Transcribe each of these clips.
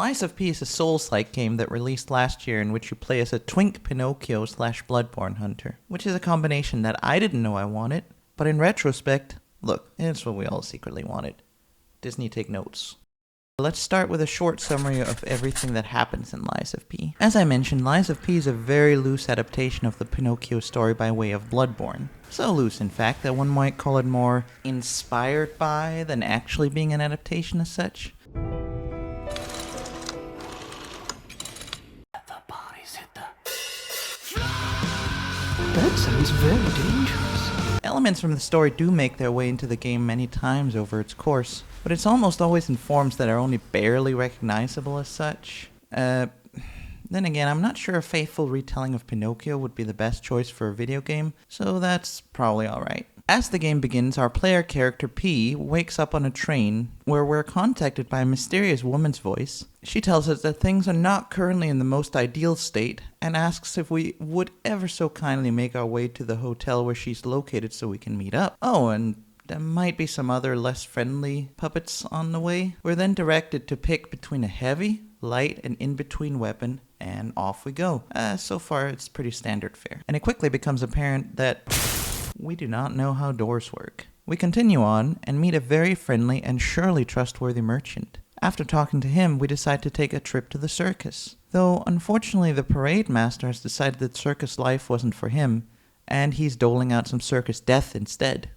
Lies of P is a Souls-like game that released last year in which you play as a twink Pinocchio / Bloodborne hunter, which is a combination that I didn't know I wanted, but in retrospect, look, it's what we all secretly wanted. Disney, take notes. Let's start with a short summary of everything that happens in Lies of P. As I mentioned, Lies of P is a very loose adaptation of the Pinocchio story by way of Bloodborne. So loose, in fact, that one might call it more inspired by than actually being an adaptation as such. That sounds very dangerous. Elements from the story do make their way into the game many times over its course, but it's almost always in forms that are only barely recognizable as such. Then again, I'm not sure a faithful retelling of Pinocchio would be the best choice for a video game, so that's probably alright. As the game begins, our player character P wakes up on a train where we're contacted by a mysterious woman's voice. She tells us that things are not currently in the most ideal state and asks if we would ever so kindly make our way to the hotel where she's located so we can meet up. Oh, and there might be some other less friendly puppets on the way. We're then directed to pick between a heavy, light, and in-between weapon, and off we go. So far, it's pretty standard fare. And it quickly becomes apparent that we do not know how doors work. We continue on and meet a very friendly and surely trustworthy merchant. After talking to him, we decide to take a trip to the circus. Though, unfortunately, the parade master has decided that circus life wasn't for him, and he's doling out some circus death instead.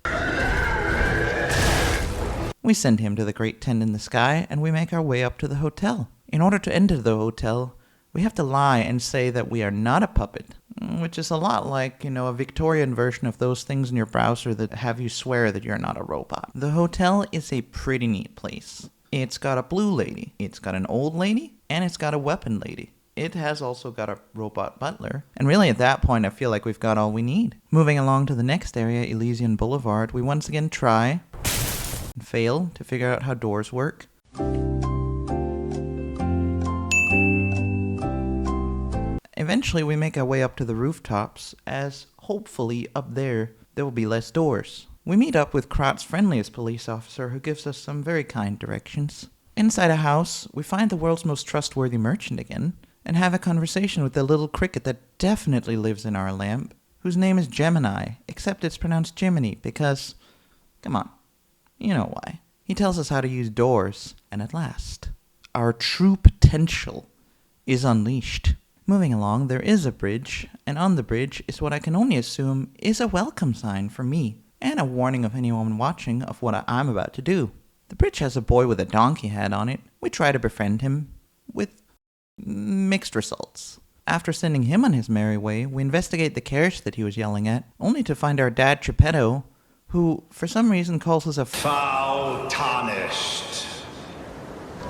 We send him to the Great Tent in the Sky, and we make our way up to the hotel. In order to enter the hotel, we have to lie and say that we are not a puppet, which is a lot like, a Victorian version of those things in your browser that have you swear that you're not a robot. The hotel is a pretty neat place. It's got a blue lady, it's got an old lady, and it's got a weapon lady. It has also got a robot butler. And really at that point I feel like we've got all we need. Moving along to the next area, Elysian Boulevard, we once again try and fail to figure out how doors work. Eventually we make our way up to the rooftops, as hopefully up there will be less doors. We meet up with Krat's friendliest police officer who gives us some very kind directions. Inside a house, we find the world's most trustworthy merchant again, and have a conversation with the little cricket that definitely lives in our lamp, whose name is Gemini, except it's pronounced Jiminy because, come on, you know why. He tells us how to use doors, and at last, our true potential is unleashed. Moving along, there is a bridge, and on the bridge is what I can only assume is a welcome sign for me, and a warning of anyone watching of what I'm about to do. The bridge has a boy with a donkey hat on it. We try to befriend him, with mixed results. After sending him on his merry way, we investigate the carriage that he was yelling at, only to find our dad Geppetto, who for some reason calls us a foul tarnished,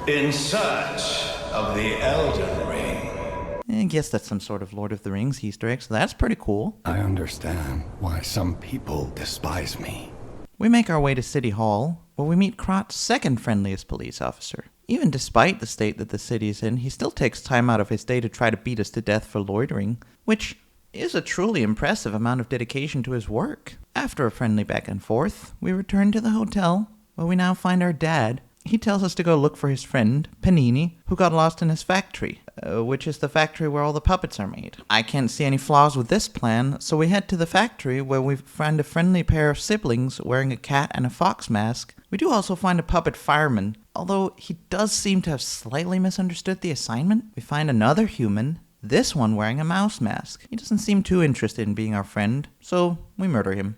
in search of the Elden Ring. I guess that's some sort of Lord of the Rings Easter egg, so that's pretty cool. I understand why some people despise me. We make our way to City Hall, where we meet Krat's second friendliest police officer. Even despite the state that the city is in, he still takes time out of his day to try to beat us to death for loitering, which is a truly impressive amount of dedication to his work. After a friendly back and forth, we return to the hotel, where we now find our dad. He tells us to go look for his friend, Panini, who got lost in his factory, which is the factory where all the puppets are made. I can't see any flaws with this plan, so we head to the factory where we find a friendly pair of siblings wearing a cat and a fox mask. We do also find a puppet fireman, although he does seem to have slightly misunderstood the assignment. We find another human, this one wearing a mouse mask. He doesn't seem too interested in being our friend, so we murder him.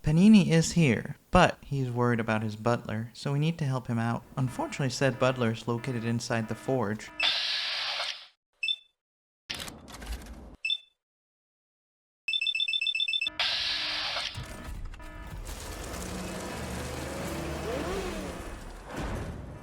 Panini is here, but he's worried about his butler, so we need to help him out. Unfortunately, said butler is located inside the forge.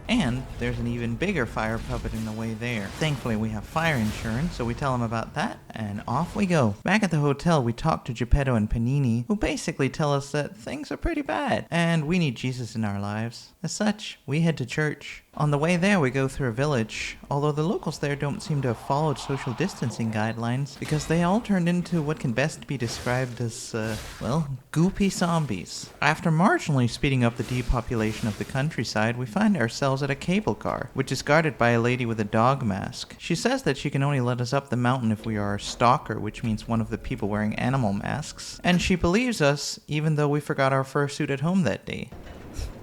And there's an even bigger fire puppet in the way there. Thankfully we have fire insurance, so we tell him about that, and off we go. Back at the hotel, we talk to Geppetto and Panini, who basically tell us that things are pretty bad, and we need Jesus in our lives. As such, we head to church, On the way there, we go through a village, although the locals there don't seem to have followed social distancing guidelines, because they all turned into what can best be described as, goopy zombies. After marginally speeding up the depopulation of the countryside, we find ourselves at a cable car, which is guarded by a lady with a dog mask. She says that she can only let us up the mountain if we are a stalker, which means one of the people wearing animal masks, and she believes us, even though we forgot our fursuit at home that day.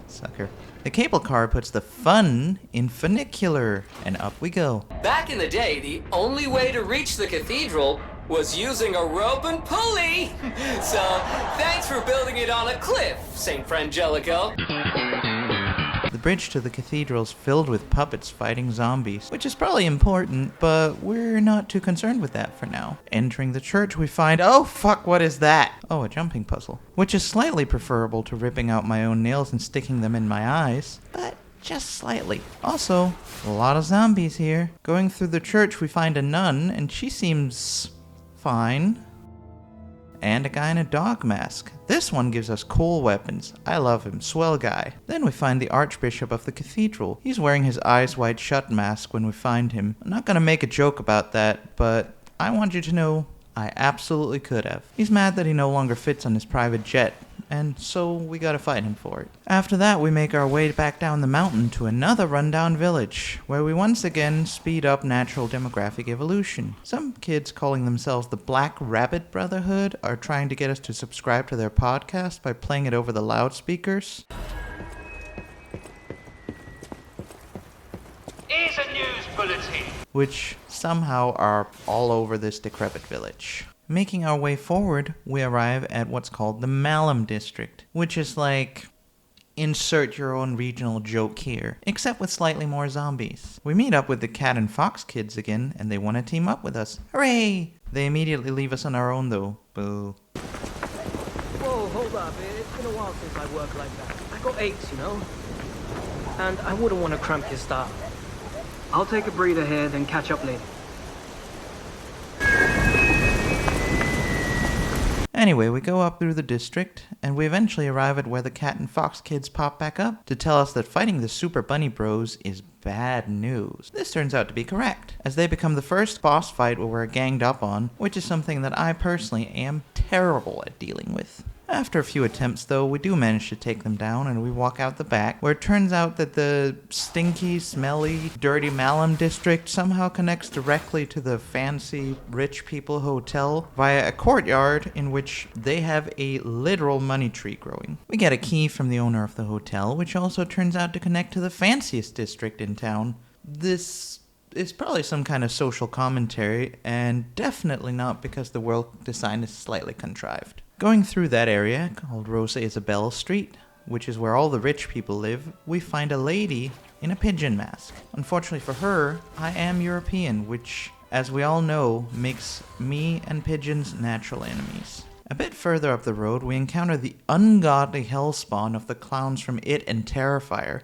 Sucker. The cable car puts the fun in funicular, and up we go. Back in the day, the only way to reach the cathedral was using a rope and pulley. So, thanks for building it on a cliff, St. Frangelico. The bridge to the cathedral is filled with puppets fighting zombies, which is probably important, but we're not too concerned with that for now. Entering the church, we find, oh fuck, what is that? Oh, a jumping puzzle, which is slightly preferable to ripping out my own nails and sticking them in my eyes, but just slightly. Also, a lot of zombies here. Going through the church, we find a nun, and she seems fine. And a guy in a dog mask. This one gives us cool weapons. I love him, swell guy. Then we find the Archbishop of the Cathedral. He's wearing his eyes wide shut mask when we find him. I'm not gonna make a joke about that, but I want you to know I absolutely could have. He's mad that he no longer fits on his private jet, and so we gotta fight him for it. After that, we make our way back down the mountain to another rundown village, where we once again speed up natural demographic evolution. Some kids calling themselves the Black Rabbit Brotherhood are trying to get us to subscribe to their podcast by playing it over the loudspeakers. Here's a news bulletin. Which somehow are all over this decrepit village. Making our way forward, we arrive at what's called the Malum District, which is like, insert your own regional joke here, except with slightly more zombies. We meet up with the Cat and Fox kids again, and they want to team up with us. Hooray! They immediately leave us on our own though. Boo. Whoa, hold up. It's been a while since I worked like that. I got aches, you know? And I wouldn't want to cramp your style. I'll take a breather here, then catch up later. Anyway, we go up through the district, and we eventually arrive at where the Cat and Fox kids pop back up to tell us that fighting the Super Bunny Bros is bad news. This turns out to be correct, as they become the first boss fight where we're ganged up on, which is something that I personally am terrible at dealing with. After a few attempts, though, we do manage to take them down, and we walk out the back, where it turns out that the stinky, smelly, dirty Malum district somehow connects directly to the fancy, rich people hotel via a courtyard in which they have a literal money tree growing. We get a key from the owner of the hotel, which also turns out to connect to the fanciest district in town. This is probably some kind of social commentary, and definitely not because the world design is slightly contrived. Going through that area, called Rosa Isabel Street, which is where all the rich people live, we find a lady in a pigeon mask. Unfortunately for her, I am European, which, as we all know, makes me and pigeons natural enemies. A bit further up the road, we encounter the ungodly hellspawn of the clowns from It and Terrifier.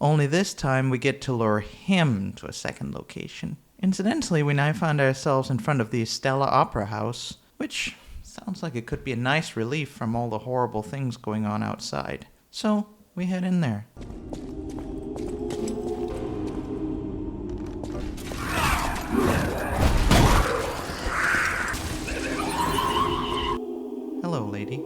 Only this time we get to lure him to a second location. Incidentally, we now find ourselves in front of the Stella Opera House, which sounds like it could be a nice relief from all the horrible things going on outside. So, we head in there. Hello, lady.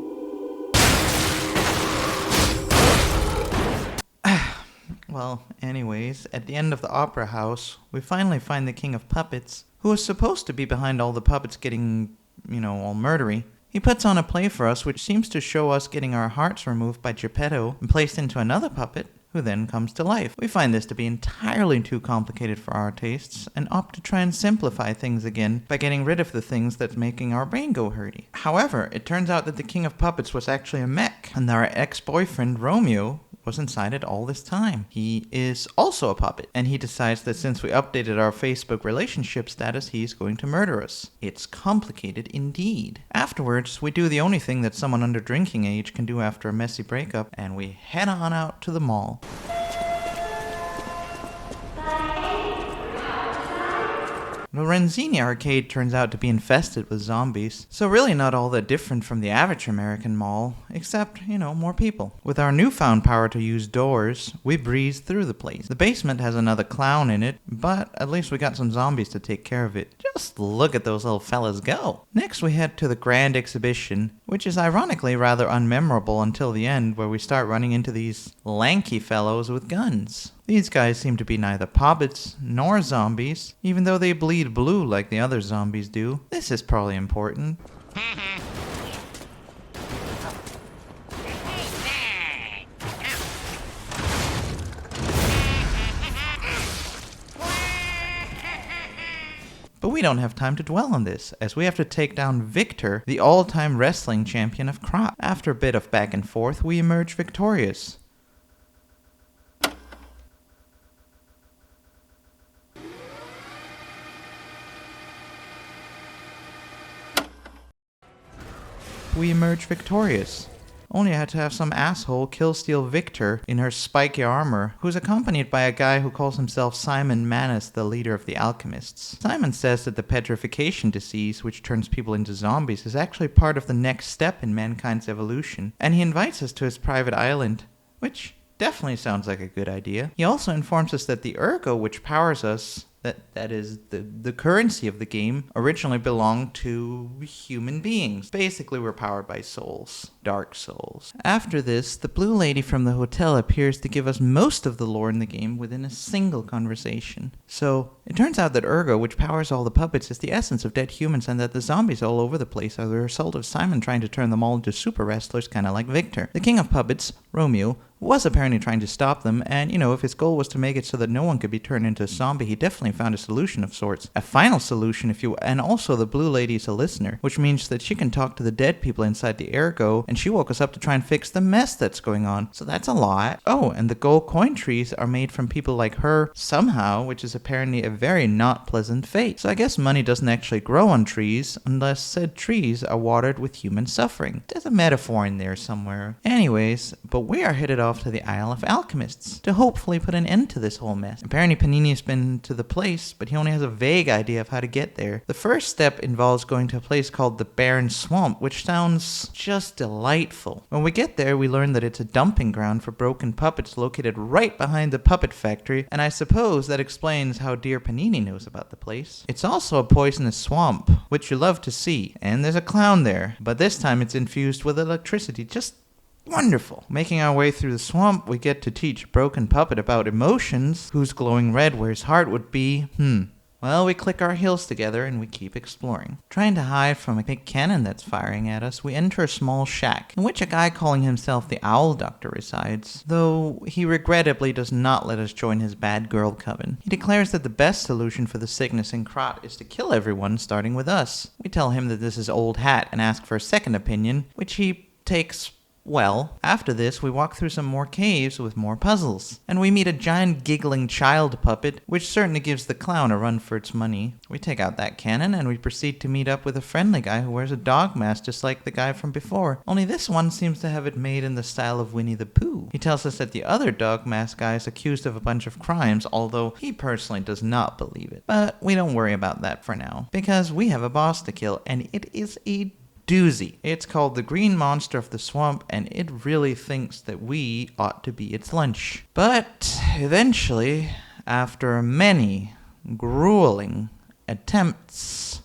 Well, anyways, at the end of the opera house, we finally find the King of Puppets, who is supposed to be behind all the puppets getting, all murdery. He puts on a play for us, which seems to show us getting our hearts removed by Geppetto and placed into another puppet, who then comes to life. We find this to be entirely too complicated for our tastes, and opt to try and simplify things again by getting rid of the things that's making our brain go hurty. However, it turns out that the King of Puppets was actually a mech, and our ex-boyfriend, Romeo, was inside it all this time. He is also a puppet, and he decides that since we updated our Facebook relationship status, he's going to murder us. It's complicated indeed. Afterwards, we do the only thing that someone under drinking age can do after a messy breakup, and we head on out to the mall. The Renzini arcade turns out to be infested with zombies, so really not all that different from the average American mall, except, more people. With our newfound power to use doors, we breeze through the place. The basement has another clown in it, but at least we got some zombies to take care of it. Just look at those little fellas go. Next we head to the Grand Exhibition, which is ironically rather unmemorable until the end, where we start running into these lanky fellows with guns. These guys seem to be neither puppets nor zombies, even though they bleed blue like the other zombies do. This is probably important. But we don't have time to dwell on this, as we have to take down Victor, the all-time wrestling champion of Krat. After a bit of back and forth, we emerge victorious. Only I had to have some asshole kill-steal Victor in her spiky armor, who's accompanied by a guy who calls himself Simon Manus, the leader of the alchemists. Simon says that the petrification disease, which turns people into zombies, is actually part of the next step in mankind's evolution, and he invites us to his private island, which definitely sounds like a good idea. He also informs us that the ergo which powers us, that is the currency of the game, originally belonged to human beings. Basically, we're powered by souls. Dark souls. After this, the blue lady from the hotel appears to give us most of the lore in the game within a single conversation. So, it turns out that Ergo, which powers all the puppets, is the essence of dead humans, and that the zombies all over the place are the result of Simon trying to turn them all into super wrestlers, kinda like Victor. The king of puppets, Romeo, was apparently trying to stop them, and if his goal was to make it so that no one could be turned into a zombie, he definitely found a solution of sorts. A final solution, and also the blue lady is a listener, which means that she can talk to the dead people inside the Ergo, and she woke us up to try and fix the mess that's going on. So that's a lot. Oh, and the gold coin trees are made from people like her somehow, which is apparently a very not pleasant fate. So I guess money doesn't actually grow on trees unless said trees are watered with human suffering. There's a metaphor in there somewhere. Anyways, but we are headed off to the Isle of Alchemists to hopefully put an end to this whole mess. Apparently Panini's been to the place, but he only has a vague idea of how to get there. The first step involves going to a place called the Barren Swamp, which sounds just delightful. When we get there, we learn that it's a dumping ground for broken puppets located right behind the puppet factory, and I suppose that explains how dear Panini knows about the place. It's also a poisonous swamp, which you love to see, and there's a clown there, but this time it's infused with electricity. Just wonderful. Making our way through the swamp, we get to teach Broken Puppet about emotions, who's glowing red where his heart would be. Well, we click our heels together and we keep exploring. Trying to hide from a big cannon that's firing at us, we enter a small shack, in which a guy calling himself the Owl Doctor resides, though he regrettably does not let us join his bad girl coven. He declares that the best solution for the sickness in Krat is to kill everyone, starting with us. We tell him that this is old hat and ask for a second opinion, which he takes well. After this, we walk through some more caves with more puzzles, and we meet a giant giggling child puppet, which certainly gives the clown a run for its money. We take out that cannon, and we proceed to meet up with a friendly guy who wears a dog mask just like the guy from before, only this one seems to have it made in the style of Winnie the Pooh. He tells us that the other dog mask guy is accused of a bunch of crimes, although he personally does not believe it. But we don't worry about that for now, because we have a boss to kill, and it is a doozy. It's called the Green Monster of the Swamp, and it really thinks that we ought to be its lunch. But eventually, after many grueling attempts,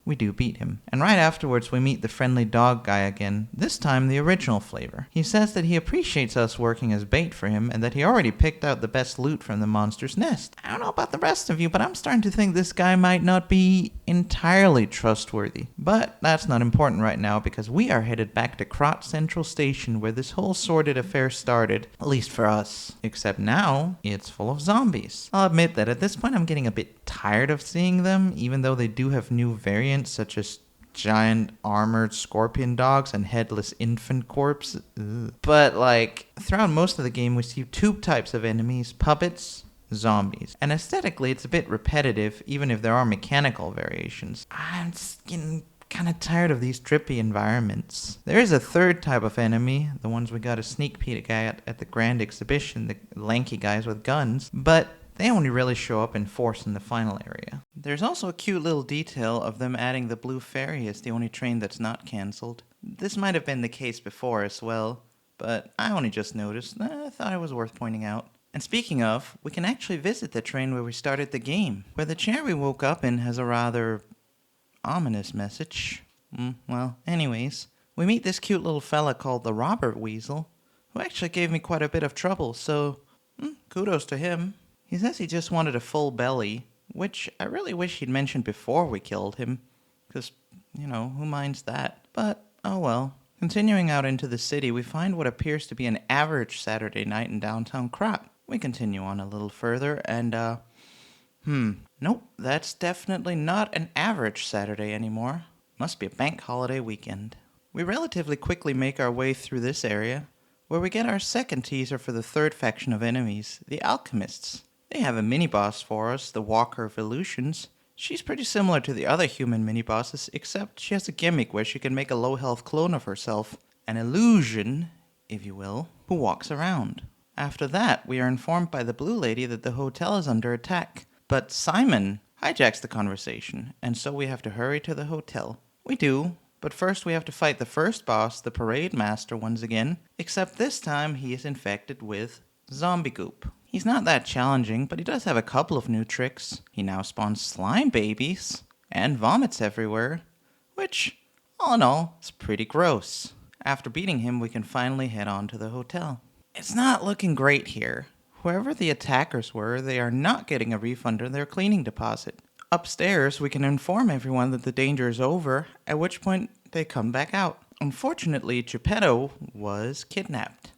we do beat him. And right afterwards, we meet the friendly dog guy again, this time the original flavor. He says that he appreciates us working as bait for him, and that he already picked out the best loot from the monster's nest. I don't know about the rest of you, but I'm starting to think this guy might not be entirely trustworthy. But that's not important right now, because we are headed back to Krat Central Station, where this whole sordid affair started, at least for us. Except now, it's full of zombies. I'll admit that at this point I'm getting a bit tired of seeing them, even though they do have new variants such as giant armored scorpion dogs and headless infant corpse. But throughout most of the game we see two types of enemies: puppets, zombies. And aesthetically it's a bit repetitive, even if there are mechanical variations. I'm just getting kind of tired of these trippy environments. There is a third type of enemy, the ones we got a sneak peek at the Grand Exhibition, the lanky guys with guns, but They only really show up in force in the final area. There's also a cute little detail of them adding the Blue Ferry as the only train that's not cancelled. This might have been the case before as well, but I only just noticed. I thought it was worth pointing out. And speaking of, we can actually visit the train where we started the game, where the chair we woke up in has a rather ominous message. Well, anyways, we meet this cute little fella called the Robert Weasel, who actually gave me quite a bit of trouble, so kudos to him. He says he just wanted a full belly, which I really wish he'd mentioned before we killed him, because, who minds that? But, oh well. Continuing out into the city, we find what appears to be an average Saturday night in downtown Crop. We continue on a little further, and, nope, that's definitely not an average Saturday anymore. Must be a bank holiday weekend. We relatively quickly make our way through this area, where we get our second teaser for the third faction of enemies, the Alchemists. They have a mini-boss for us, the Walker of Illusions. She's pretty similar to the other human mini-bosses, except she has a gimmick where she can make a low-health clone of herself, an illusion, if you will, who walks around. After that, we are informed by the Blue Lady that the hotel is under attack, but Simon hijacks the conversation, and so we have to hurry to the hotel. We do, but first we have to fight the first boss, the Parade Master, once again, except this time he is infected with zombie goop. He's not that challenging, but he does have a couple of new tricks. He now spawns slime babies and vomits everywhere, which, all in all, is pretty gross. After beating him, we can finally head on to the hotel. It's not looking great here. Whoever the attackers were, they are not getting a refund on their cleaning deposit. Upstairs, we can inform everyone that the danger is over, at which point they come back out. Unfortunately, Geppetto was kidnapped.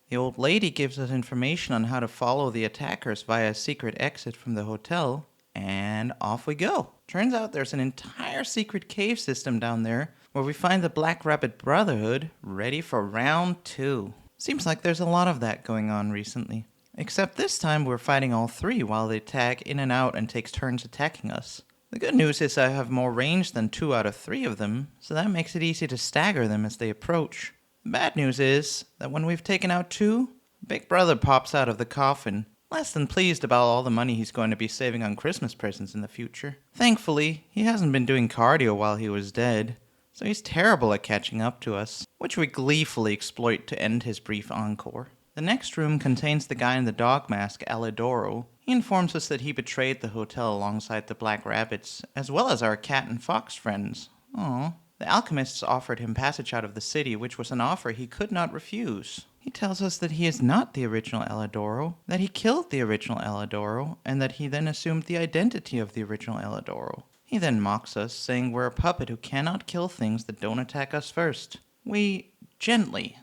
The old lady gives us information on how to follow the attackers via a secret exit from the hotel, and off we go. Turns out there's an entire secret cave system down there where we find the Black Rabbit Brotherhood ready for round 2. Seems like there's a lot of that going on recently. Except this time we're fighting all 3 while they tag in and out and takes turns attacking us. The good news is I have more range than 2 out of 3 of them, so that makes it easy to stagger them as they approach. The bad news is that when we've taken out 2, Big Brother pops out of the coffin, less than pleased about all the money he's going to be saving on Christmas presents in the future. Thankfully, he hasn't been doing cardio while he was dead, so he's terrible at catching up to us, which we gleefully exploit to end his brief encore. The next room contains the guy in the dog mask, Alidoro. He informs us that he betrayed the hotel alongside the Black Rabbits, as well as our cat and fox friends. Aww. The alchemists offered him passage out of the city, which was an offer he could not refuse. He tells us that he is not the original Alidoro, that he killed the original Alidoro, and that he then assumed the identity of the original Alidoro. He then mocks us, saying we're a puppet who cannot kill things that don't attack us first. We gently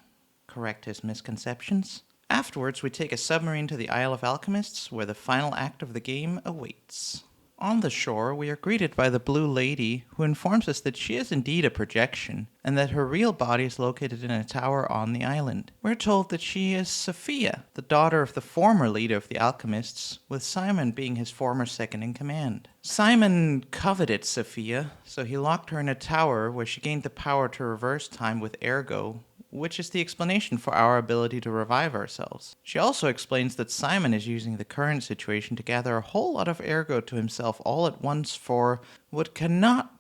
correct his misconceptions. Afterwards, we take a submarine to the Isle of Alchemists, where the final act of the game awaits. On the shore, we are greeted by the Blue Lady, who informs us that she is indeed a projection, and that her real body is located in a tower on the island. We're told that she is Sophia, the daughter of the former leader of the Alchemists, with Simon being his former second-in-command. Simon coveted Sophia, so he locked her in a tower where she gained the power to reverse time with Ergo, which is the explanation for our ability to revive ourselves. She also explains that Simon is using the current situation to gather a whole lot of Ergo to himself all at once for what cannot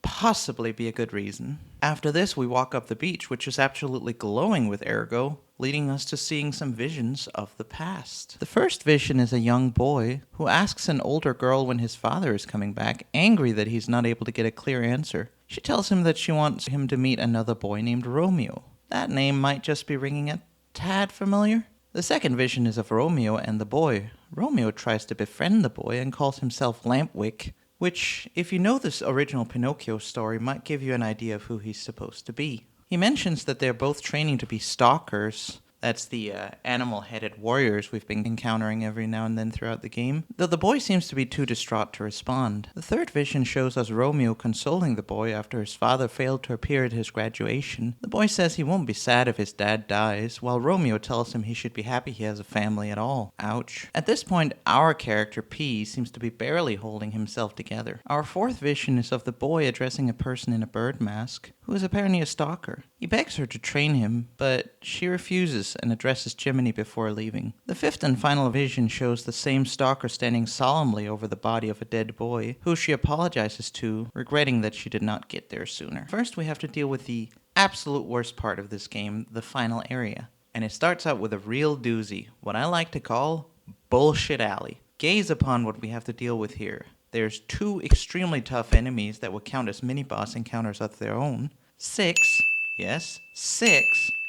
possibly be a good reason. After this, we walk up the beach, which is absolutely glowing with Ergo, leading us to seeing some visions of the past. The first vision is a young boy who asks an older girl when his father is coming back, angry that he's not able to get a clear answer. She tells him that she wants him to meet another boy named Romeo. That name might just be ringing a tad familiar. The second vision is of Romeo and the boy. Romeo tries to befriend the boy and calls himself Lampwick, which, if you know this original Pinocchio story, might give you an idea of who he's supposed to be. He mentions that they're both training to be stalkers. That's the animal-headed warriors we've been encountering every now and then throughout the game, though the boy seems to be too distraught to respond. The third vision shows us Romeo consoling the boy after his father failed to appear at his graduation. The boy says he won't be sad if his dad dies, while Romeo tells him he should be happy he has a family at all. Ouch. At this point, our character, P, seems to be barely holding himself together. Our fourth vision is of the boy addressing a person in a bird mask, who is apparently a stalker. He begs her to train him, but she refuses and addresses Jiminy before leaving. The fifth and final vision shows the same stalker standing solemnly over the body of a dead boy, who she apologizes to, regretting that she did not get there sooner. First, we have to deal with the absolute worst part of this game, the final area. And it starts out with a real doozy, what I like to call Bullshit Alley. Gaze upon what we have to deal with here. There's 2 extremely tough enemies that will count as mini-boss encounters of their own. 6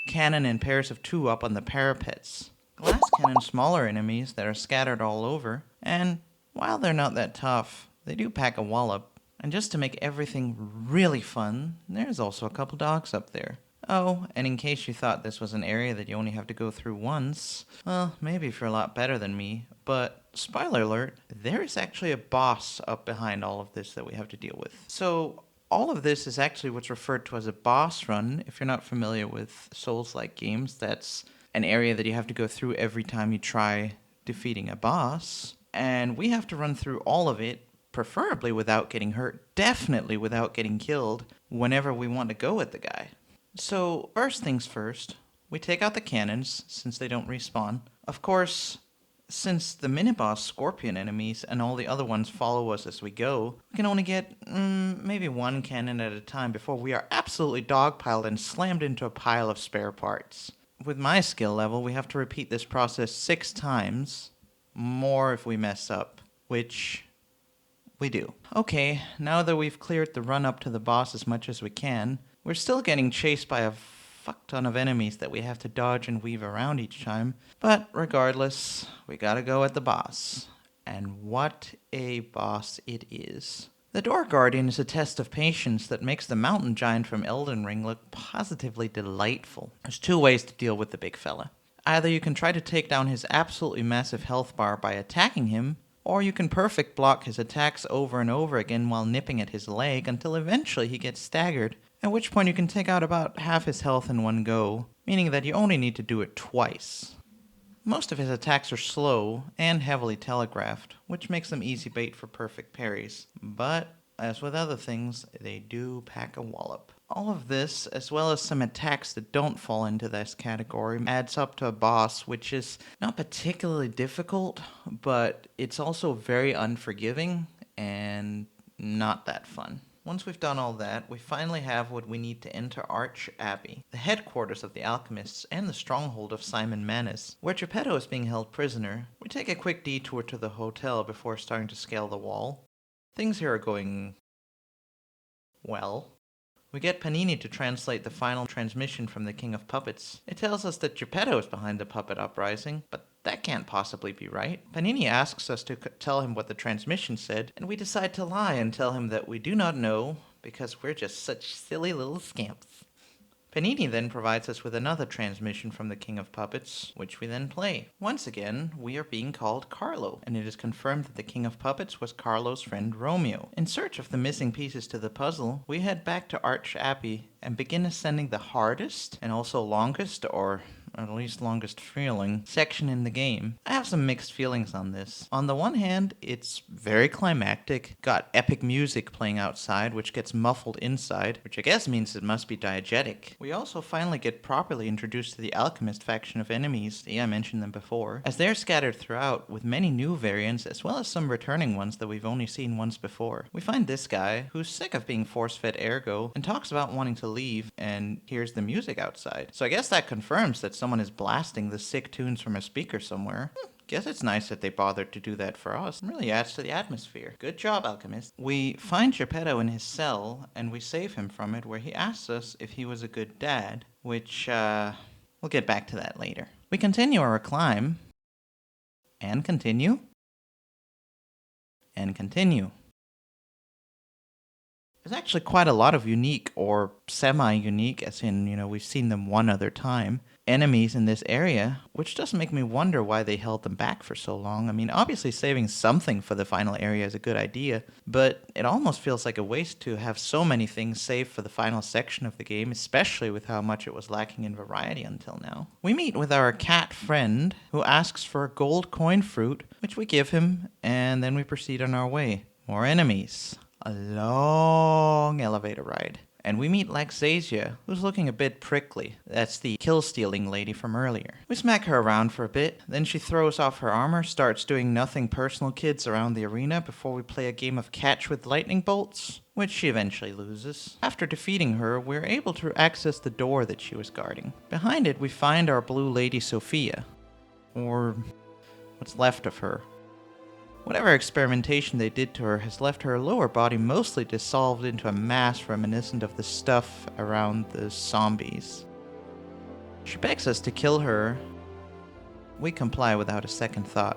cannon in pairs of 2 up on the parapets. Glass cannon smaller enemies that are scattered all over. And while they're not that tough, they do pack a wallop. And just to make everything really fun, there's also a couple dogs up there. Oh, and in case you thought this was an area that you only have to go through once, well, maybe if you're a lot better than me, but spoiler alert, there is actually a boss up behind all of this that we have to deal with. So all of this is actually what's referred to as a boss run. If you're not familiar with Souls-like games, that's an area that you have to go through every time you try defeating a boss. And we have to run through all of it, preferably without getting hurt, definitely without getting killed, whenever we want to go at the guy. So, first things first, we take out the cannons, since they don't respawn. Of course, since the mini-boss scorpion enemies and all the other ones follow us as we go, we can only get maybe 1 cannon at a time before we are absolutely dogpiled and slammed into a pile of spare parts. With my skill level, we have to repeat this process 6 times, more if we mess up, which we do. Okay, now that we've cleared the run up to the boss as much as we can, we're still getting chased by a fuck ton of enemies that we have to dodge and weave around each time. But regardless, we gotta go at the boss. And what a boss it is. The Door Guardian is a test of patience that makes the mountain giant from Elden Ring look positively delightful. There's 2 ways to deal with the big fella. Either you can try to take down his absolutely massive health bar by attacking him, or you can perfect block his attacks over and over again while nipping at his leg until eventually he gets staggered, at which point you can take out about half his health in one go, meaning that you only need to do it twice. Most of his attacks are slow and heavily telegraphed, which makes them easy bait for perfect parries, but as with other things, they do pack a wallop. All of this, as well as some attacks that don't fall into this category, adds up to a boss which is not particularly difficult, but it's also very unforgiving and not that fun. Once we've done all that, we finally have what we need to enter Arch Abbey, the headquarters of the alchemists and the stronghold of Simon Manus, where Geppetto is being held prisoner. We take a quick detour to the hotel before starting to scale the wall. Things here are going well. We get Panini to translate the final transmission from the King of Puppets. It tells us that Geppetto is behind the puppet uprising, but that can't possibly be right. Panini asks us to tell him what the transmission said, and we decide to lie and tell him that we do not know, because we're just such silly little scamps. Panini then provides us with another transmission from the King of Puppets, which we then play. Once again, we are being called Carlo, and it is confirmed that the King of Puppets was Carlo's friend Romeo. In search of the missing pieces to the puzzle, we head back to Arch Abbey and begin ascending the hardest, and also longest, or at least longest feeling, section in the game. I have some mixed feelings on this. On the one hand, it's very climactic, got epic music playing outside, which gets muffled inside, which I guess means it must be diegetic. We also finally get properly introduced to the alchemist faction of enemies, I mentioned them before, as they're scattered throughout, with many new variants, as well as some returning ones that we've only seen once before. We find this guy, who's sick of being force-fed ergo, and talks about wanting to leave, and hears the music outside. So I guess that confirms that someone is blasting the sick tunes from a speaker somewhere. Guess it's nice that they bothered to do that for us. It really adds to the atmosphere. Good job, Alchemist. We find Geppetto in his cell, and we save him from it, where he asks us if he was a good dad, which, we'll get back to that later. We continue our climb, and continue, and continue. There's actually quite a lot of unique, or semi-unique, as in, we've seen them one other time, enemies in this area, which does make me wonder why they held them back for so long. I mean, obviously saving something for the final area is a good idea, but it almost feels like a waste to have so many things saved for the final section of the game, especially with how much it was lacking in variety until now. We meet with our cat friend, who asks for a gold coin fruit, which we give him, and then we proceed on our way. More enemies. A long elevator ride. And we meet Laxasia, who's looking a bit prickly. That's the kill-stealing lady from earlier. We smack her around for a bit, then she throws off her armor, starts doing nothing personal kids around the arena before we play a game of catch with lightning bolts, which she eventually loses. After defeating her, we're able to access the door that she was guarding. Behind it, we find our blue lady Sophia. Or what's left of her. Whatever experimentation they did to her has left her lower body mostly dissolved into a mass reminiscent of the stuff around the zombies. She begs us to kill her. We comply without a second thought.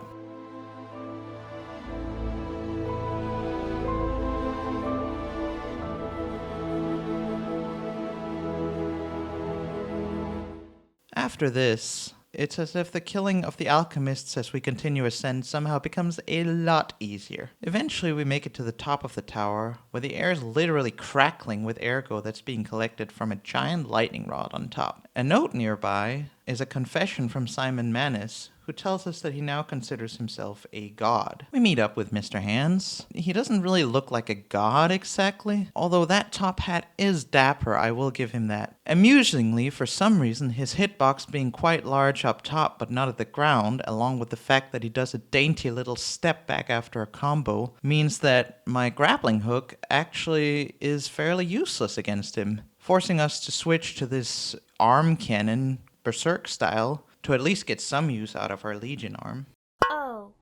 After this, it's as if the killing of the alchemists as we continue ascend somehow becomes a lot easier. Eventually we make it to the top of the tower, where the air is literally crackling with ergo that's being collected from a giant lightning rod on top. A note nearby is a confession from Simon Manus, who tells us that he now considers himself a god. We meet up with Mr. Hands. He doesn't really look like a god exactly, although that top hat is dapper, I will give him that. Amusingly, for some reason, his hitbox being quite large up top but not at the ground, along with the fact that he does a dainty little step back after a combo, means that my grappling hook actually is fairly useless against him, forcing us to switch to this arm cannon, berserk style, to at least get some use out of our Legion arm. Oh.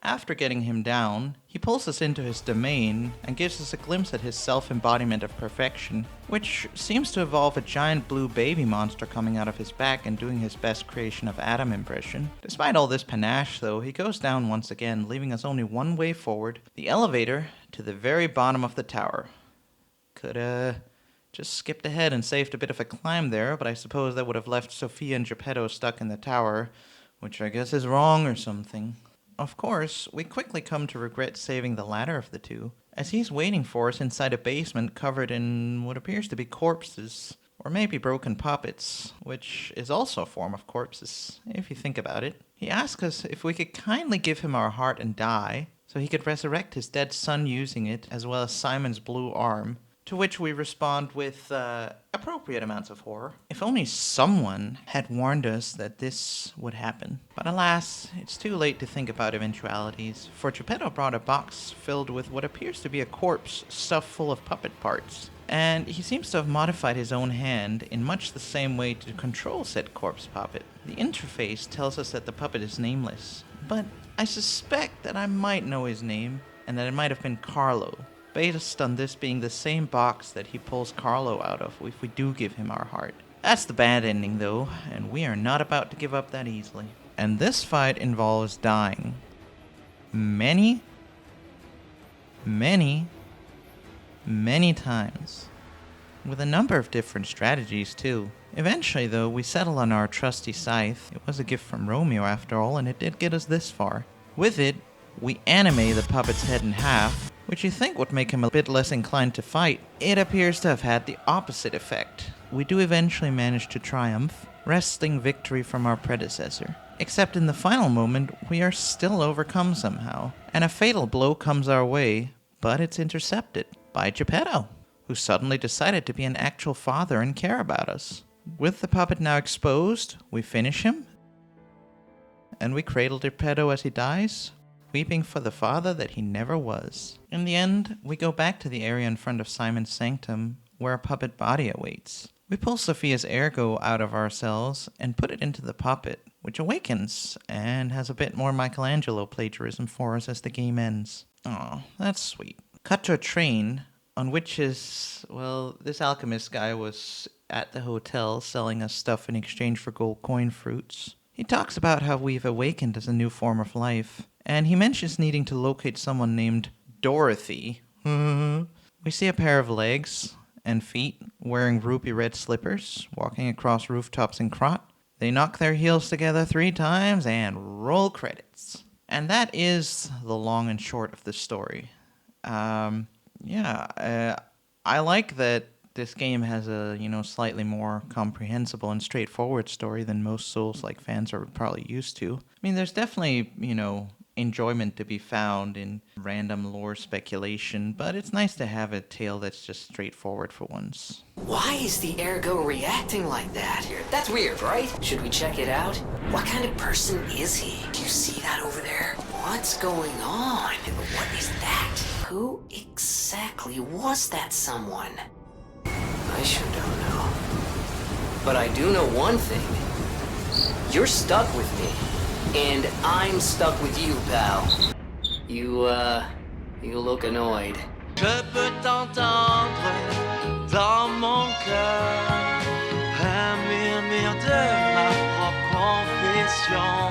After getting him down, he pulls us into his domain and gives us a glimpse at his self-embodiment of perfection, which seems to involve a giant blue baby monster coming out of his back and doing his best creation of Adam impression. Despite all this panache though, he goes down once again, leaving us only one way forward, the elevator to the very bottom of the tower. Could just skipped ahead and saved a bit of a climb there, but I suppose that would have left Sophia and Geppetto stuck in the tower, which I guess is wrong or something. Of course, we quickly come to regret saving the latter of the two, as he's waiting for us inside a basement covered in what appears to be corpses, or maybe broken puppets, which is also a form of corpses, if you think about it. He asks us if we could kindly give him our heart and die, so he could resurrect his dead son using it, as well as Simon's blue arm, to which we respond with appropriate amounts of horror. If only someone had warned us that this would happen. But alas, it's too late to think about eventualities, for Geppetto brought a box filled with what appears to be a corpse stuffed full of puppet parts. And he seems to have modified his own hand in much the same way to control said corpse puppet. The interface tells us that the puppet is nameless, but I suspect that I might know his name, and that it might have been Carlo, based on this being the same box that he pulls Carlo out of if we do give him our heart. That's the bad ending though, and we are not about to give up that easily. And this fight involves dying. Many times. With a number of different strategies too. Eventually though, we settle on our trusty scythe. It was a gift from Romeo after all, and it did get us this far. With it, we animate the puppet's head in half, which you think would make him a bit less inclined to fight. It appears to have had the opposite effect. We do eventually manage to triumph, wresting victory from our predecessor. Except in the final moment, we are still overcome somehow, and a fatal blow comes our way, but it's intercepted by Geppetto, who suddenly decided to be an actual father and care about us. With the puppet now exposed, we finish him, and we cradle Geppetto as he dies, weeping for the father that he never was. In the end, we go back to the area in front of Simon's sanctum, where a puppet body awaits. We pull Sophia's ergo out of ourselves and put it into the puppet, which awakens and has a bit more Michelangelo plagiarism for us as the game ends. Aw, that's sweet. Cut to a train on which this alchemist guy was at the hotel selling us stuff in exchange for gold coin fruits. He talks about how we've awakened as a new form of life, and he mentions needing to locate someone named Dorothy. We see a pair of legs and feet wearing ruby red slippers walking across rooftops in Krot. They knock their heels together 3 times and roll credits. And that is the long and short of the story. I like that this game has a, slightly more comprehensible and straightforward story than most Souls-like fans are probably used to. I mean, there's definitely, enjoyment to be found in random lore speculation, but it's nice to have a tale that's just straightforward for once. Why is the Ergo reacting like that? That's weird, right? Should we check it out? What kind of person is he? Do you see that over there? What's going on? What is that? Who exactly was that someone? I sure don't know. But I do know one thing. You're stuck with me. And I'm stuck with you, pal. You look annoyed. Je peux t'entendre dans mon cœur, un murmure de ma propre confession.